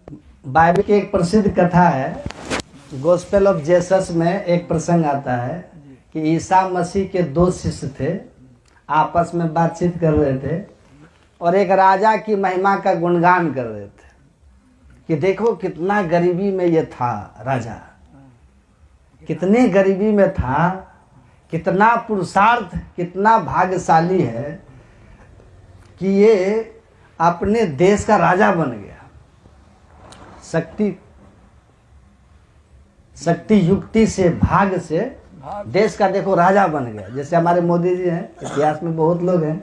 Bible की एक प्रसिद्ध कथा है, गॉस्पेल ऑफ जेसस में एक प्रसंग आता है कि ईसा मसीह के दो शिष्य थे, आपस में बातचीत कर रहे थे और एक राजा की महिमा का गुणगान कर रहे थे कि देखो कितना गरीबी में ये था, राजा कितनी गरीबी में था, कितना पुरुषार्थ, कितना भाग्यशाली है कि ये अपने देश का राजा बन गया। शक्ति युक्ति से, भाग्य से देश का देखो राजा बन गया। जैसे हमारे मोदी जी हैं, इतिहास में बहुत लोग हैं,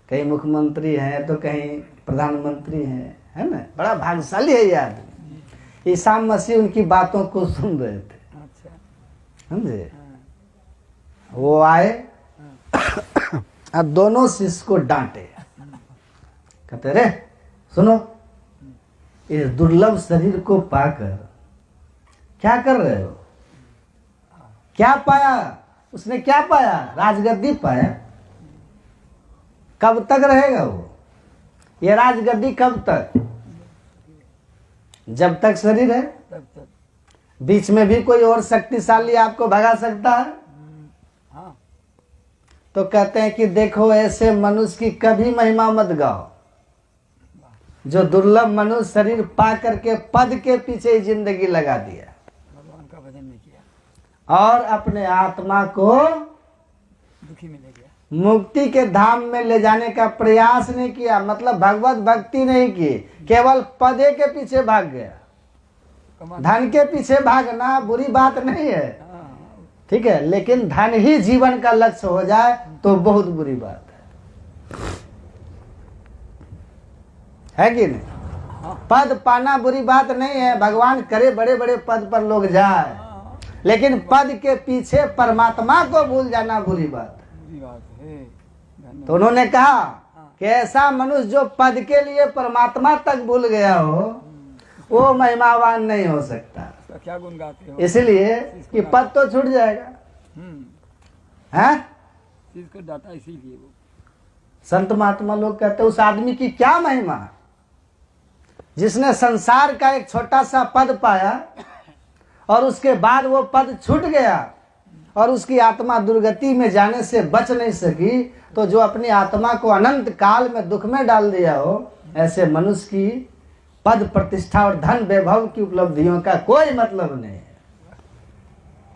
कहीं मुख्यमंत्री हैं तो कहीं प्रधानमंत्री हैं, है ना, बड़ा भाग्यशाली है ये आदमी। ईसा मसीह उनकी बातों को सुन रहे थे, समझे। वो आए अब दोनों शिष्य को डांटे, कहते रे सुनो, इस दुर्लभ शरीर को पाकर क्या कर रहे हो? क्या पाया? उसने क्या पाया? राजगद्दी पाया। कब तक रहेगा वो? ये राजगद्दी कब तक? जब तक शरीर है तब तक। बीच में भी कोई और शक्तिशाली आपको भगा सकता है? तो कहते हैं कि देखो ऐसे मनुष्य की कभी महिमा मत गाओ जो दुर्लभ मनुष्य शरीर पा करके पद के पीछे जिंदगी लगा दिया, भगवान का भजन नहीं किया और अपने आत्मा को दुखी में ले गया, मुक्ति के धाम में ले जाने का प्रयास नहीं किया। मतलब भगवत भक्ति नहीं की, केवल पदे के पीछे भाग गया। धन के पीछे भागना बुरी बात नहीं है, ठीक है, लेकिन धन ही जीवन का लक्ष्य हो जाए तो बहुत बुरी बात है कि नहीं? पद पाना बुरी बात नहीं है, भगवान करे बड़े बड़े पद पर लोग जाए, लेकिन पद के पीछे परमात्मा को भूल जाना बुरी बात है। तो उन्होंने कहा कि ऐसा मनुष्य जो पद के लिए परमात्मा तक भूल गया हो वो महिमावान नहीं हो सकता। क्या गुण गाते हो? इसलिए कि पद तो छूट जाएगा, हैं? इसको डाटा इसीलिए वो संत महात्मा लोग कहते हैं उस आदमी की क्या महिमा जिसने संसार का एक छोटा सा पद पाया और उसके बाद वो पद छूट गया और उसकी आत्मा दुर्गति में जाने से बच नहीं सकी। तो जो अपनी आत्मा को अनंत काल में दुख में डाल दिया हो, ऐसे मनुष्य की पद प्रतिष्ठा और धन वैभव की उपलब्धियों का कोई मतलब नहीं है।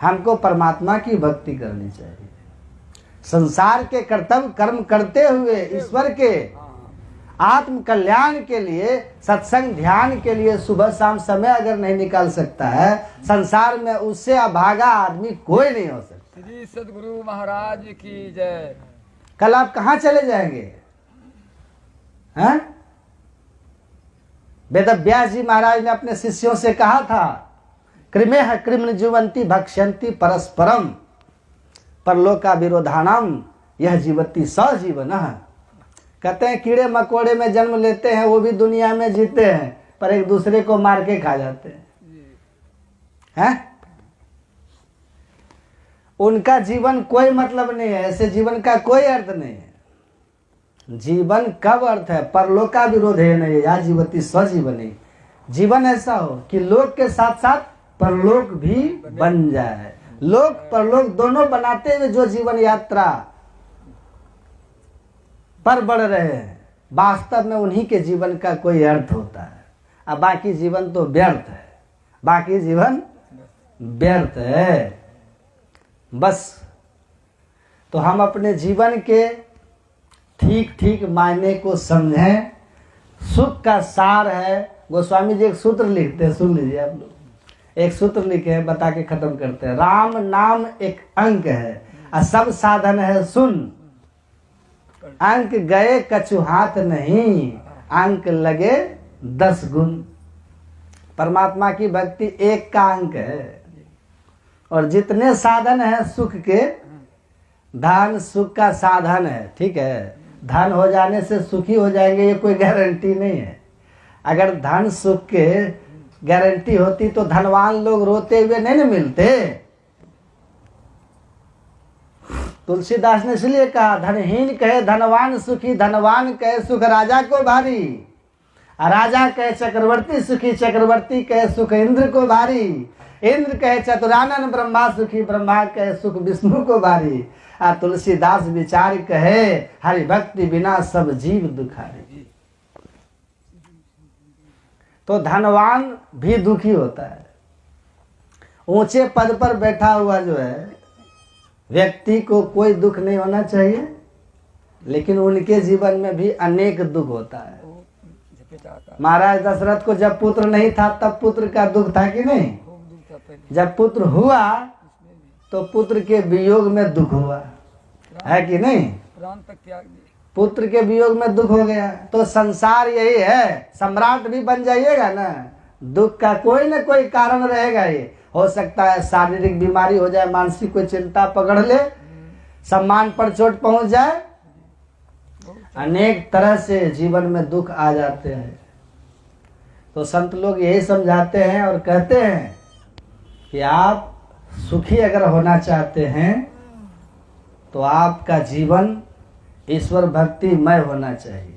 हमको परमात्मा की भक्ति करनी चाहिए, संसार के कर्तव्य कर्म करते हुए ईश्वर के आत्म कल्याण के लिए, सत्संग ध्यान के लिए सुबह शाम समय अगर नहीं निकाल सकता है, संसार में उससे अभागा आदमी कोई नहीं हो सकता। श्री सद्गुरु महाराज की जय। कल आप कहाँ चले जाएंगे? हैं? वेदव्यास जी महाराज ने अपने शिष्यों से कहा था, कृमेह कृम्न जीवंती भक्ष्यंती परस्परम परलोका विरोधानम यह जीवती सजीवन। कहते हैं कीड़े मकोड़े में जन्म लेते हैं, वो भी दुनिया में जीते हैं, पर एक दूसरे को मार के खा जाते हैं। उनका जीवन कोई मतलब नहीं है, ऐसे जीवन का कोई अर्थ नहीं है। जीवन कब अर्थ है? परलोका विरोध है नहीं, या जीवती स्वजीवनी। जीवन ऐसा हो कि लोक के साथ साथ परलोक भी बन जाए, लोक परलोक दोनों बनाते हुए जो जीवन यात्रा पर बढ़ रहे हैं, वास्तव में उन्हीं के जीवन का कोई अर्थ होता है। अब बाकी जीवन तो व्यर्थ है, बाकी जीवन व्यर्थ है। बस तो हम अपने जीवन के ठीक ठीक मायने को समझें। सुख का सार है, गोस्वामी जी एक सूत्र लिखते हैं, सुन लीजिए आप लोग। एक सूत्र लिखे हैं, बता के खत्म करते हैं। राम नाम एक अंक है और सब साधन है सुन, अंक गए कछु हाथ नहीं, अंक लगे 10 गुण। परमात्मा की भक्ति एक का अंक है और जितने साधन है सुख के, धन सुख का साधन है, ठीक है। धन हो जाने से सुखी हो जाएंगे ये कोई गारंटी नहीं है। अगर धन सुख के गारंटी होती तो धनवान लोग रोते हुए नहीं मिलते। तुलसीदास ने इसलिए कहा, धनहीन कहे धनवान सुखी, धनवान कहे सुख राजा को भारी। राजा कहे चक्रवर्ती सुखी, चक्रवर्ती कहे सुख इंद्र को भारी, इंद्र कहे चतुरानन ब्रह्मा सुखी, ब्रह्मा कहे सुख विष्णु को भारी। तुलसीदास विचार कहे हरि भक्ति बिना सब जीव दुखारी। तो धनवान भी दुखी होता है। ऊंचे पद पर बैठा हुआ जो है व्यक्ति को कोई दुख नहीं होना चाहिए, लेकिन उनके जीवन में भी अनेक दुख होता है। वो झपेटाता महाराज दशरथ को जब पुत्र नहीं था तब पुत्र का दुख था कि नहीं? खूब दुख था पहले जब पुत्र हुआ इसमें भी तो पुत्र के वियोग में दुख हुआ, है कि नहीं? प्राण तक त्याग दिए। पुत्र के वियोग में दुख हो गया। तो संसार यही है, सम्राट भी बन जाइएगा ना, दुख का कोई न कोई कारण रहेगा। ये हो सकता है शारीरिक बीमारी हो जाए, मानसिक कोई चिंता पकड़ ले, सम्मान पर चोट पहुंच जाए, अनेक तरह से जीवन में दुख आ जाते हैं। तो संत लोग यही समझाते हैं और कहते हैं कि आप सुखी अगर होना चाहते हैं तो आपका जीवन ईश्वर भक्तिमय होना चाहिए।